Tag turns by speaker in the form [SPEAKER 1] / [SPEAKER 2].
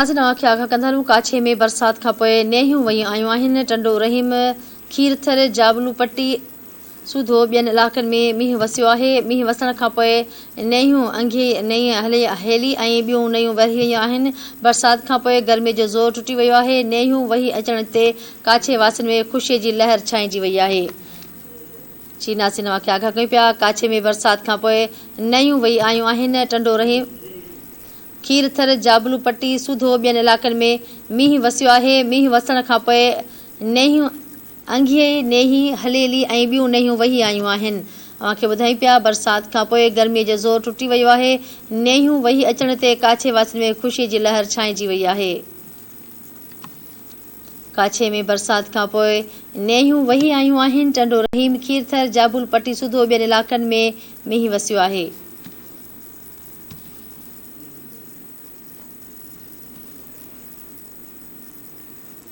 [SPEAKER 1] नाज़रीन आगाह कंदा काछे में बरसात खां पोइ नेहियूं वयूं आयूं आहिनि। टंडो रहीम, खीरथर, जाबलू पट्टी सूधो ॿियनि इलाइक़नि में मींहुं वसियो आहे। मींहुं वसण खां पोइ नेहियूं अंघे नई हेली ऐं ॿियूं नयूं वही वयूं आहिनि। बरसात खां पोइ गर्मीअ जो ज़ोर टुटी वियो आहे। नेहियूं वही अचण ते काछे वासियुनि में ख़ुशीअ जी लहर छांइजी वई आहे। नाज़रीन आगाह कयूं पिया काछे में बरसात खां पोइ नयूं वही आयूं आहिनि। टंडो रहीम, खीरथर, जाबलू पट्टी सूधो ॿियनि इलाइक़नि में मींहुं वसियो आहे। मींहुं वसण खां पोइ नेहियूं अंघे नेही हलेली ऐं ॿियूं नयूं वही आयूं आहिनि। अव्हांखे ॿुधायूं पिया बरसात खां पोइ गर्मीअ जो ज़ोर टुटी वियो आहे। नेहियूं वही अचण ते काछे वासियुनि में ख़ुशीअ जी लहर छांइजी वई आहे। काछे में बरसात खां पोइ नेहियूं वही आयूं आहिनि। टंडो रहीम, खीरथर, जाबलू पट्टी सूधो ॿियनि इलाइक़नि में मींहुं वसियो आहे।